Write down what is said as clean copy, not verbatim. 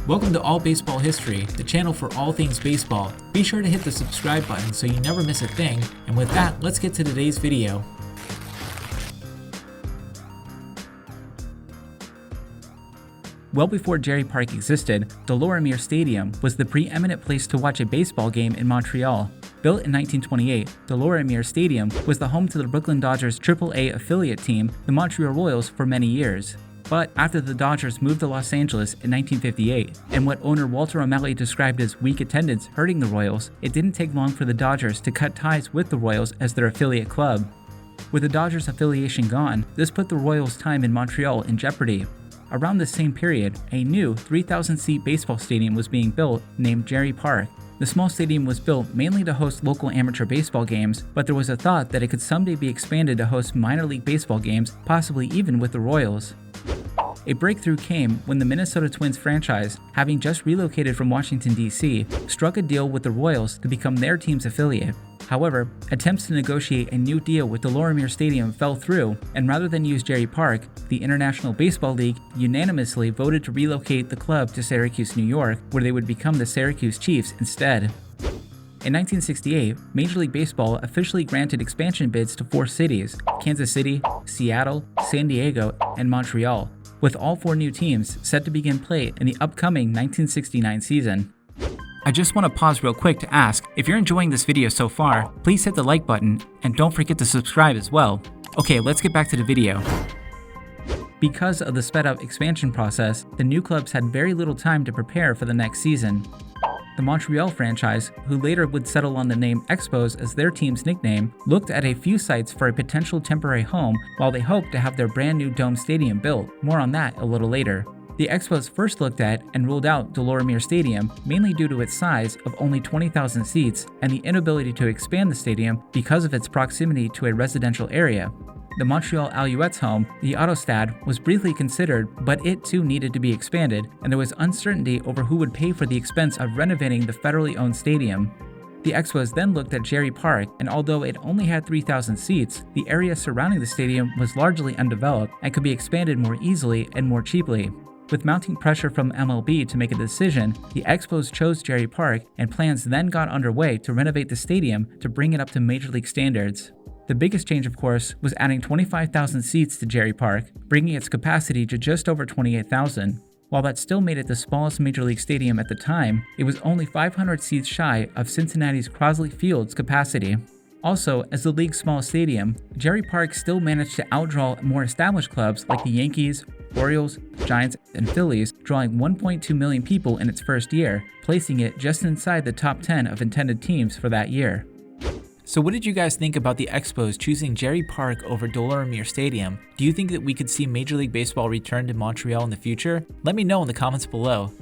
Welcome to All Baseball History, the channel for all things baseball. Be sure to hit the subscribe button so you never miss a thing, and with that, let's get to today's video. Well before Jarry Park existed, Delorimier Stadium was the preeminent place to watch a baseball game in Montreal. Built in 1928, Delorimier Stadium was the home to the Brooklyn Dodgers AAA affiliate team, the Montreal Royals, for many years. But after the Dodgers moved to Los Angeles in 1958, and what owner Walter O'Malley described as weak attendance hurting the Royals, it didn't take long for the Dodgers to cut ties with the Royals as their affiliate club. With the Dodgers affiliation gone, this put the Royals' time in Montreal in jeopardy. Around the same period, a new 3,000-seat baseball stadium was being built named Jarry Park. The small stadium was built mainly to host local amateur baseball games, but there was a thought that it could someday be expanded to host minor league baseball games, possibly even with the Royals. A breakthrough came when the Minnesota Twins franchise, having just relocated from Washington, D.C., struck a deal with the Royals to become their team's affiliate. However, attempts to negotiate a new deal with Delorimier Stadium fell through, and rather than use Jarry Park, the International Baseball League unanimously voted to relocate the club to Syracuse, New York, where they would become the Syracuse Chiefs instead. In 1968, Major League Baseball officially granted expansion bids to 4 cities: Kansas City, Seattle, San Diego, and Montreal, with all 4 new teams set to begin play in the upcoming 1969 season. I just want to pause real quick to ask, if you're enjoying this video so far, please hit the like button and don't forget to subscribe as well. Okay, let's get back to the video. Because of the sped up expansion process, the new clubs had very little time to prepare for the next season. The Montreal franchise, who later would settle on the name Expos as their team's nickname, looked at a few sites for a potential temporary home while they hoped to have their brand new dome stadium built. More on that a little later. The Expos first looked at and ruled out Delorimier Stadium mainly due to its size of only 20,000 seats and the inability to expand the stadium because of its proximity to a residential area. The Montreal Alouettes' home, the Autostade, was briefly considered, but it too needed to be expanded, and there was uncertainty over who would pay for the expense of renovating the federally owned stadium. The Expos then looked at Jarry Park, and although it only had 3,000 seats, the area surrounding the stadium was largely undeveloped and could be expanded more easily and more cheaply. With mounting pressure from MLB to make a decision, the Expos chose Jarry Park, and plans then got underway to renovate the stadium to bring it up to Major League standards. The biggest change, of course, was adding 25,000 seats to Jarry Park, bringing its capacity to just over 28,000. While that still made it the smallest Major League stadium at the time, it was only 500 seats shy of Cincinnati's Crosley Field's capacity. Also, as the league's smallest stadium, Jarry Park still managed to outdraw more established clubs like the Yankees, Orioles, Giants, and Phillies, drawing 1.2 million people in its first year, placing it just inside the top 10 of intended teams for that year. So what did you guys think about the Expos choosing Jarry Park over Delorimier Stadium? Do you think that we could see Major League Baseball return to Montreal in the future? Let me know in the comments below.